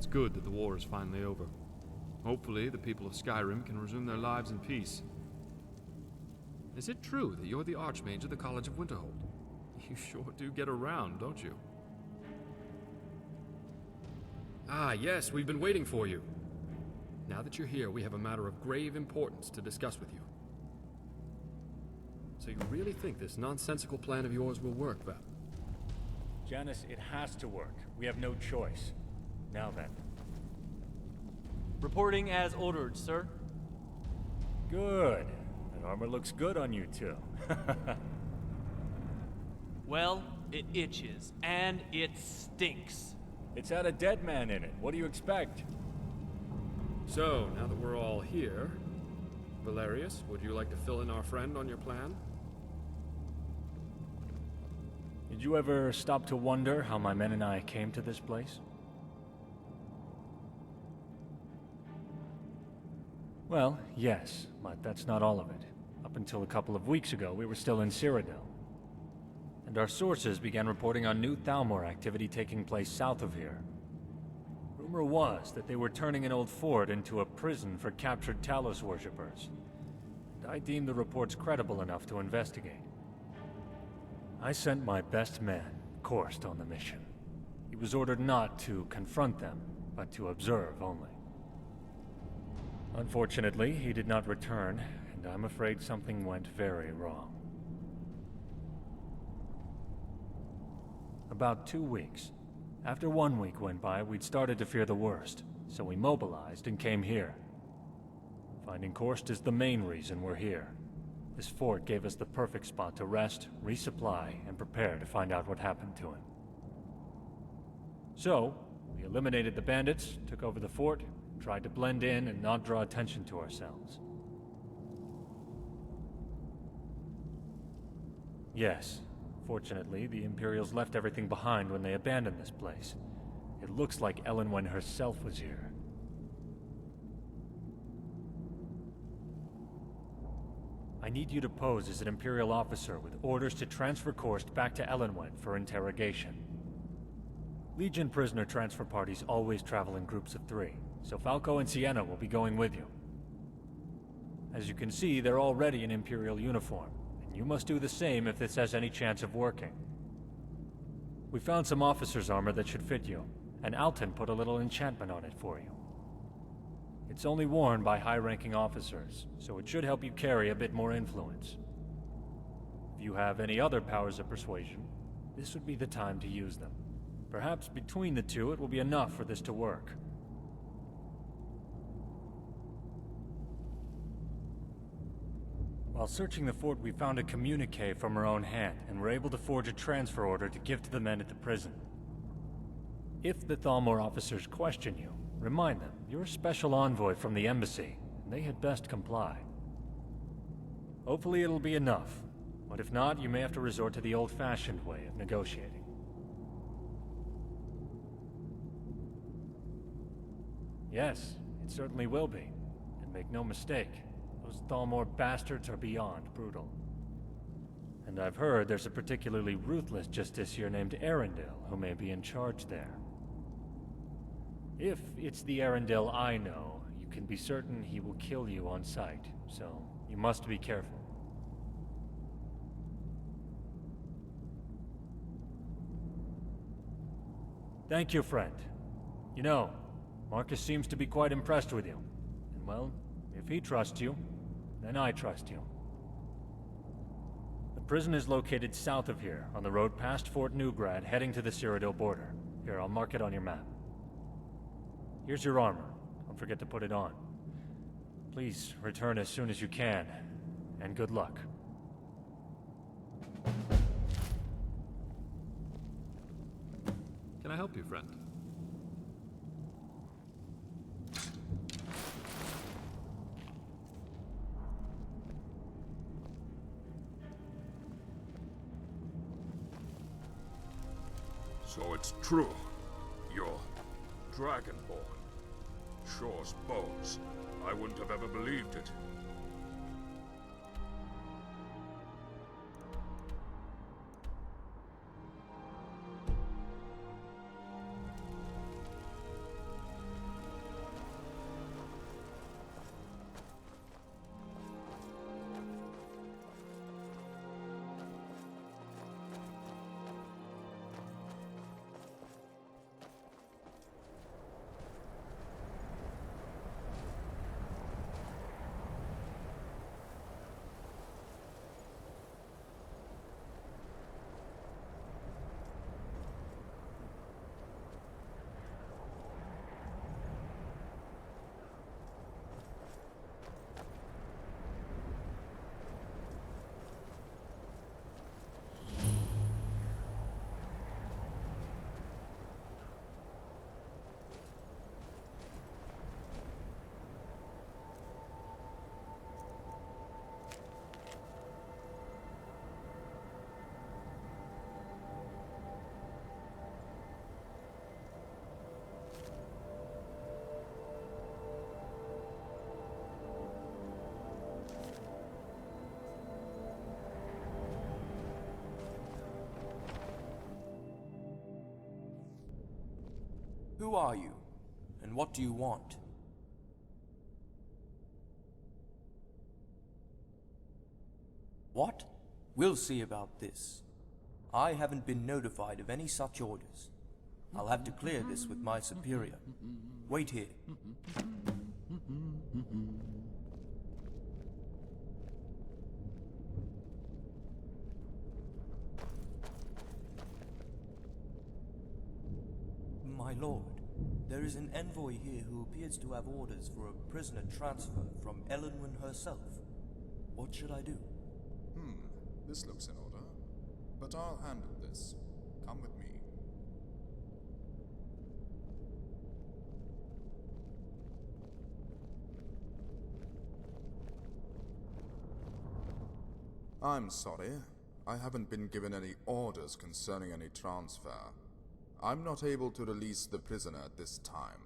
It's good that the war is finally over. Hopefully, the people of Skyrim can resume their lives in peace. Is it true that you're the Archmage of the College of Winterhold? You sure do get around, don't you? Ah, yes, we've been waiting for you. Now that you're here, we have a matter of grave importance to discuss with you. So you really think this nonsensical plan of yours will work, Val? Janice, it has to work. We have no choice. Now then. Reporting as ordered, sir. Good. That armor looks good on you two. Well, it itches, and it stinks. It's had a dead man in it. What do you expect? So, now that we're all here, Valerius, would you like to fill in our friend on your plan? Did you ever stop to wonder how my men and I came to this place? Well, yes, but that's not all of it. Up until a couple of weeks ago, we were still in Cyrodiil. And our sources began reporting on new Thalmor activity taking place south of here. Rumor was that they were turning an old fort into a prison for captured Talos worshippers. And I deemed the reports credible enough to investigate. I sent my best man, Korst, on the mission. He was ordered not to confront them, but to observe only. Unfortunately, he did not return, and I'm afraid something went very wrong. About 2 weeks. After 1 week went by, we'd started to fear the worst, so we mobilized and came here. Finding Korst is the main reason we're here. This fort gave us the perfect spot to rest, resupply, and prepare to find out what happened to him. So, we eliminated the bandits, took over the fort, tried to blend in and not draw attention to ourselves. Yes, fortunately, the Imperials left everything behind when they abandoned this place. It looks like Elenwen herself was here. I need you to pose as an Imperial officer with orders to transfer Korst back to Elenwen for interrogation. Legion prisoner transfer parties always travel in groups of 3, so Falco and Sienna will be going with you. As you can see, they're already in Imperial uniform, and you must do the same if this has any chance of working. We found some officer's armor that should fit you, and Alton put a little enchantment on it for you. It's only worn by high-ranking officers, so it should help you carry a bit more influence. If you have any other powers of persuasion, this would be the time to use them. Perhaps between the two it will be enough for this to work. While searching the fort, we found a communique from her own hand, and were able to forge a transfer order to give to the men at the prison. If the Thalmor officers question you, remind them you're a special envoy from the embassy, and they had best comply. Hopefully it'll be enough, but if not, you may have to resort to the old-fashioned way of negotiating. Yes, it certainly will be. And make no mistake, those Thalmor bastards are beyond brutal. And I've heard there's a particularly ruthless justiciar named Arundel who may be in charge there. If it's the Arundel I know, you can be certain he will kill you on sight, so you must be careful. Thank you, friend. You know, Marcus seems to be quite impressed with you. And well, if he trusts you, then I trust you. The prison is located south of here, on the road past Fort Newgrad, heading to the Cyrodiil border. Here, I'll mark it on your map. Here's your armor. Don't forget to put it on. Please return as soon as you can, and good luck. Can I help you, friend? So it's true. You're Dragonborn. Shore's bones. I wouldn't have ever believed it. Who are you? And what do you want? What? We'll see about this. I haven't been notified of any such orders. I'll have to clear this with my superior. Wait here. My lord, there is an envoy here who appears to have orders for a prisoner transfer from Elenwen herself. What should I do? This looks in order. But I'll handle this. Come with me. I'm sorry. I haven't been given any orders concerning any transfer. I'm not able to release the prisoner at this time.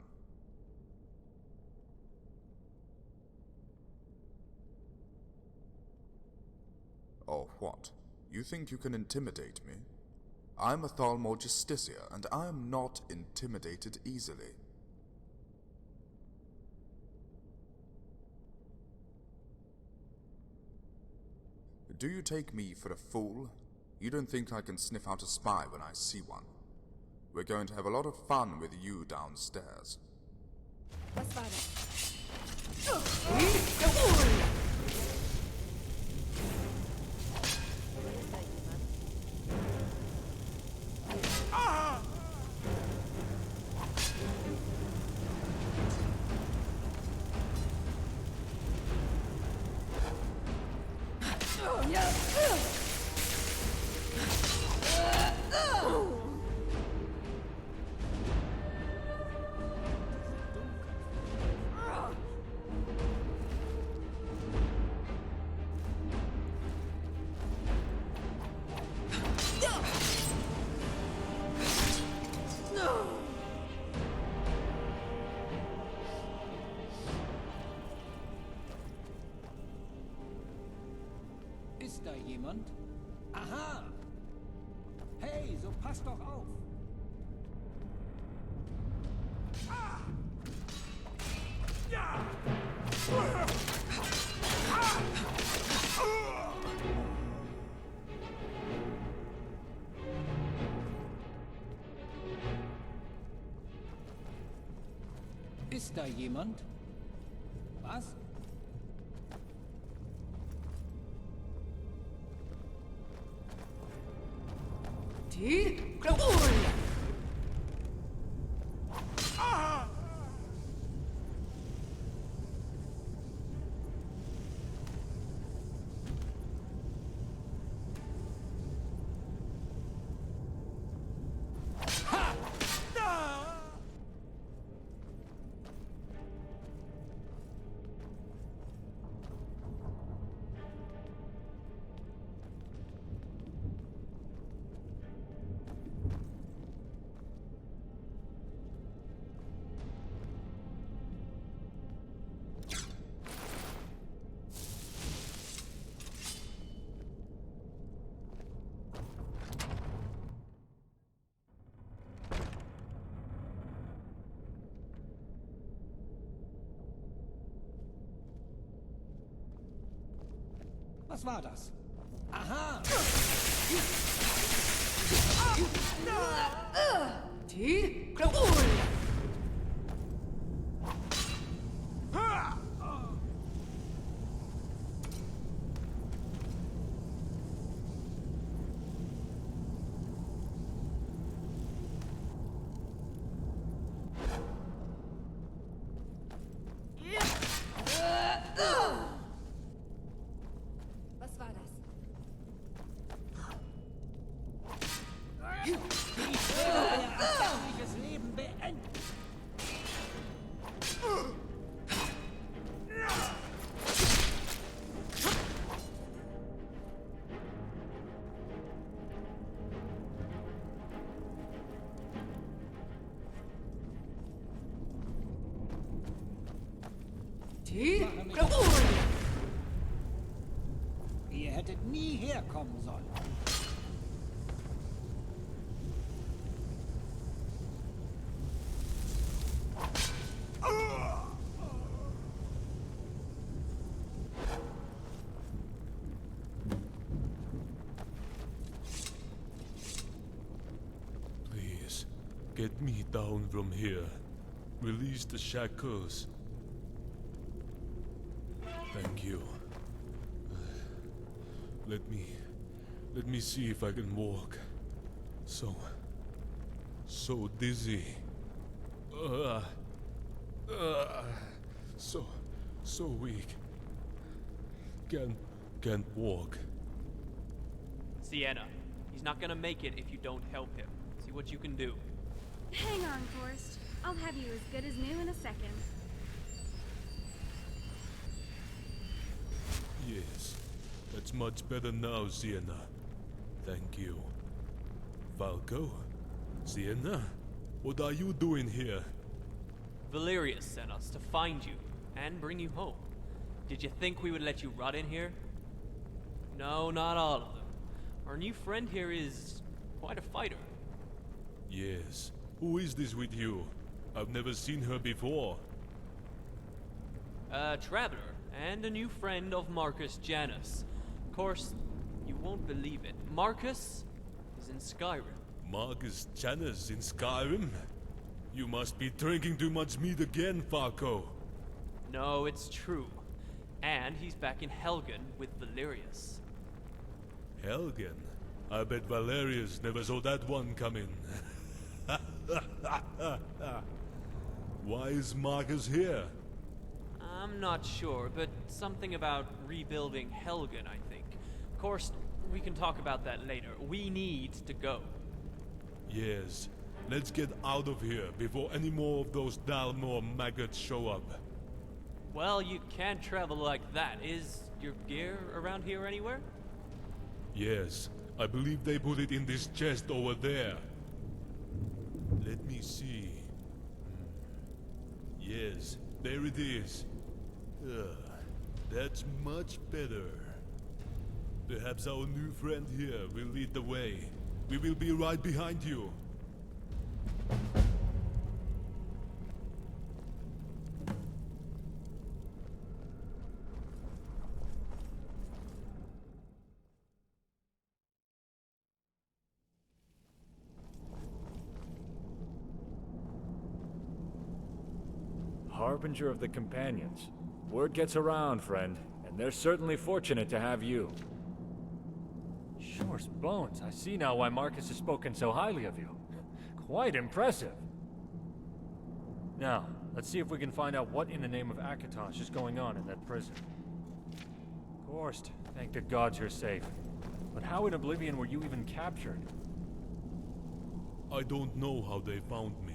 Oh, what? You think you can intimidate me? I'm a Thalmor Justiciar, and I am not intimidated easily. Do you take me for a fool? You don't think I can sniff out a spy when I see one? We're going to have a lot of fun with you downstairs. Was war das? Ist da jemand? Aha! Hey, so passt doch auf! Ist da jemand? Was? Die Gloria! Was war das? Aha! Die Gloria! Was war das? Ich will euer erbärmliches Leben beenden! Die Gloria! Ihr hättet nie herkommen sollen. Get me down from here. Release the shackles. Thank you. Let me see if I can walk. So dizzy. So weak. Can't walk. Sienna, he's not gonna make it if you don't help him. See what you can do. Hang on, Forrest. I'll have you as good as new in a second. Yes, that's much better now, Sienna. Thank you. Falco? Sienna? What are you doing here? Valerius sent us to find you and bring you home. Did you think we would let you rot in here? No, not all of them. Our new friend here is quite a fighter. Yes. Who is this with you? I've never seen her before. A traveler and a new friend of Marcus Janus. Of course, you won't believe it. Marcus is in Skyrim. Marcus Janus in Skyrim? You must be drinking too much meat again, Falco. No, it's true. And he's back in Helgen with Valerius. Helgen? I bet Valerius never saw that one coming. Why is Marcus here? I'm not sure, but something about rebuilding Helgen, I think. Of course, we can talk about that later. We need to go. Yes. Let's get out of here before any more of those Thalmor maggots show up. Well, you can't travel like that. Is your gear around here anywhere? Yes. I believe they put it in this chest over there. Let me see. Yes, there it is. That's much better. Perhaps our new friend here will lead the way. We will be right behind you. Harbinger of the Companions. Word gets around, friend, and they're certainly fortunate to have you. Shore's bones. I see now why Marcus has spoken so highly of you. Quite impressive. Now, let's see if we can find out what in the name of Akatosh is going on in that prison. Gorst, thank the gods you're safe. But how in Oblivion were you even captured? I don't know how they found me.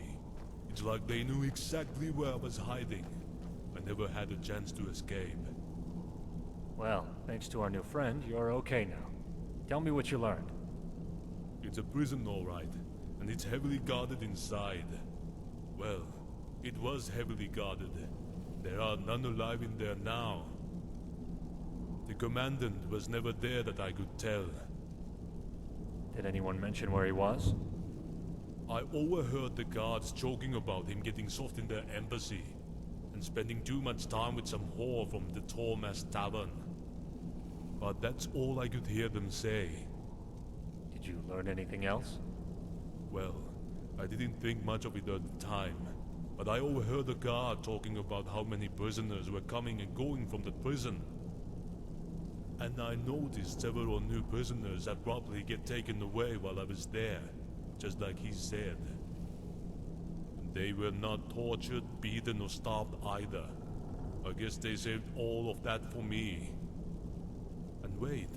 It's like they knew exactly where I was hiding. I never had a chance to escape. Well, thanks to our new friend, you're okay now. Tell me what you learned. It's a prison, all right, and it's heavily guarded inside. Well, it was heavily guarded. There are none alive in there now. The commandant was never there that I could tell. Did anyone mention where he was? I overheard the guards joking about him getting soft in their embassy, and spending too much time with some whore from the Tormas Tavern. But that's all I could hear them say. Did you learn anything else? Well, I didn't think much of it at the time, but I overheard a guard talking about how many prisoners were coming and going from the prison. And I noticed several new prisoners abruptly get taken away while I was there, just like he said. They were not tortured, beaten, or starved either. I guess they saved all of that for me. And wait.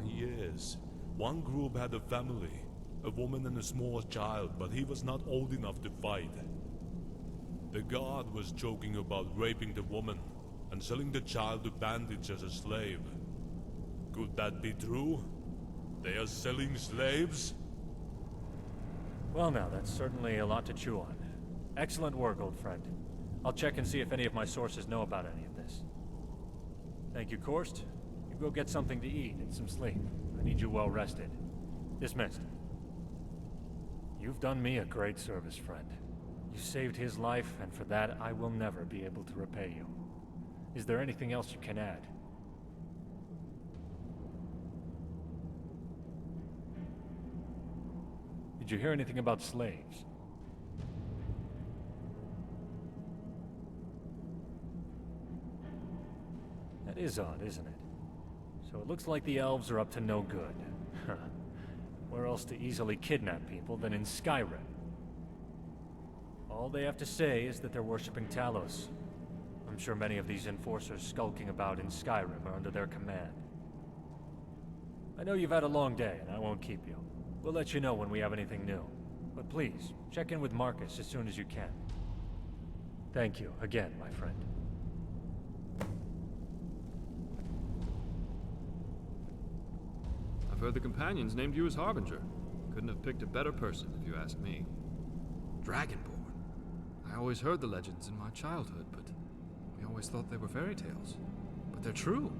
Yes, one group had a family, a woman and a small child, but he was not old enough to fight. The guard was joking about raping the woman and selling the child to bandits as a slave. Could that be true? They are selling slaves? Well now, that's certainly a lot to chew on. Excellent work, old friend. I'll check and see if any of my sources know about any of this. Thank you, Korst. You go get something to eat and some sleep. I need you well rested. Dismissed. You've done me a great service, friend. You saved his life, and for that I will never be able to repay you. Is there anything else you can add? Did you hear anything about slaves? That is odd, isn't it? So it looks like the elves are up to no good. Huh. Where else to easily kidnap people than in Skyrim? All they have to say is that they're worshipping Talos. I'm sure many of these enforcers skulking about in Skyrim are under their command. I know you've had a long day, and I won't keep you. We'll let you know when we have anything new. But please, check in with Marcus as soon as you can. Thank you again, my friend. I've heard the companions named you as Harbinger. Couldn't have picked a better person, if you ask me. Dragonborn. I always heard the legends in my childhood, but we always thought they were fairy tales. But they're true.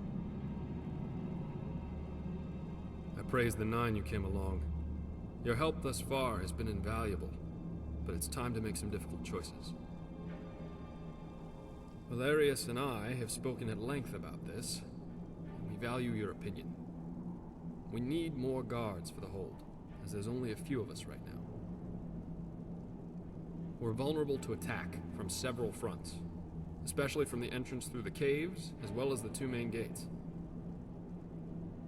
I praise the Nine you came along. Your help thus far has been invaluable, but it's time to make some difficult choices. Valerius and I have spoken at length about this, and we value your opinion. We need more guards for the hold, as there's only a few of us right now. We're vulnerable to attack from several fronts, especially from the entrance through the caves, as well as the two main gates.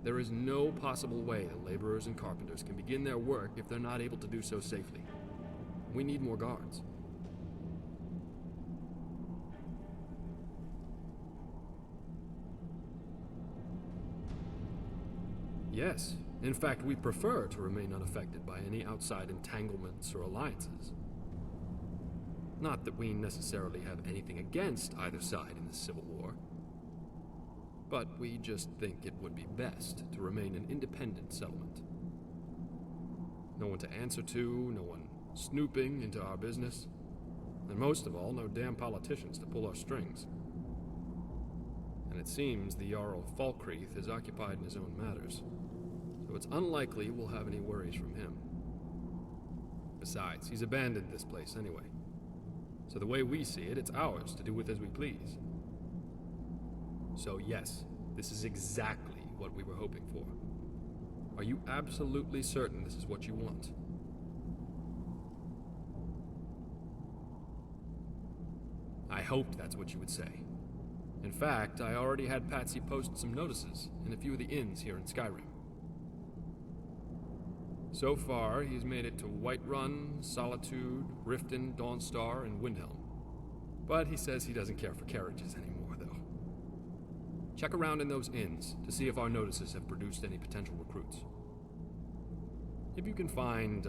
There is no possible way that laborers and carpenters can begin their work if they're not able to do so safely. We need more guards. Yes, in fact, we prefer to remain unaffected by any outside entanglements or alliances. Not that we necessarily have anything against either side in this civil war, but we just think it would be best to remain an independent settlement. No one to answer to, no one snooping into our business, and most of all, no damn politicians to pull our strings. And it seems the Jarl Falkreath is occupied in his own matters, so it's unlikely we'll have any worries from him. Besides, he's abandoned this place anyway. So the way we see it, it's ours to do with as we please. So yes, this is exactly what we were hoping for. Are you absolutely certain this is what you want? I hoped that's what you would say. In fact, I already had Patsy post some notices in a few of the inns here in Skyrim. So far, he's made it to Whiterun, Solitude, Riften, Dawnstar, and Windhelm. But he says he doesn't care for carriages anymore, though. Check around in those inns to see if our notices have produced any potential recruits. If you can find,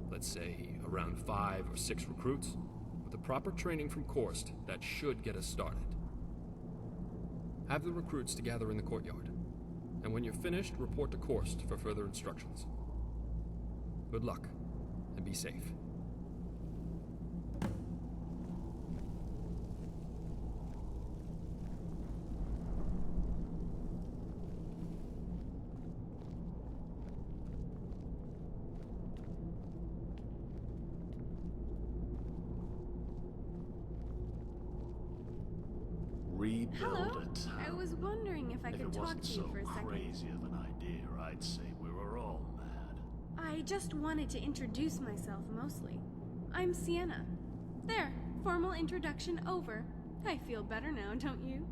let's say, around 5 or 6 recruits, with the proper training from Korst, that should get us started. Have the recruits to gather in the courtyard, and when you're finished, report to Korst for further instructions. Good luck, and be safe. Rebuild Hello. a town. I was wondering if I could talk to you for a second. If it wasn't so crazy of an idea, I'd say we were all mad. I just wanted to introduce myself mostly. I'm Sienna. There, formal introduction over. I feel better now, don't you?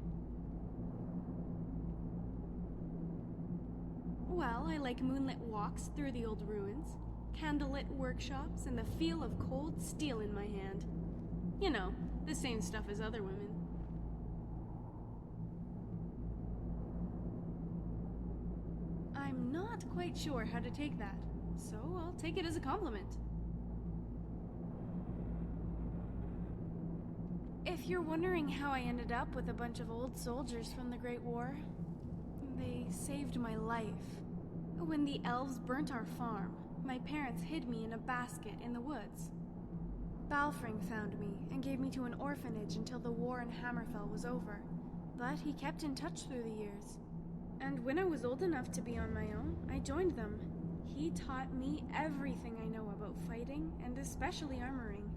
Well, I like moonlit walks through the old ruins, candlelit workshops, and the feel of cold steel in my hand. You know, the same stuff as other women. I'm not quite sure how to take that, so I'll take it as a compliment. If you're wondering how I ended up with a bunch of old soldiers from the Great War, they saved my life. When the elves burnt our farm, my parents hid me in a basket in the woods. Balfring found me and gave me to an orphanage until the war in Hammerfell was over, but he kept in touch through the years. And when I was old enough to be on my own, I joined them. He taught me everything I know about fighting, and especially armoring.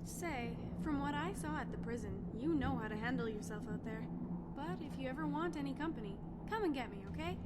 Say, from what I saw at the prison, you know how to handle yourself out there. But if you ever want any company, come and get me, okay?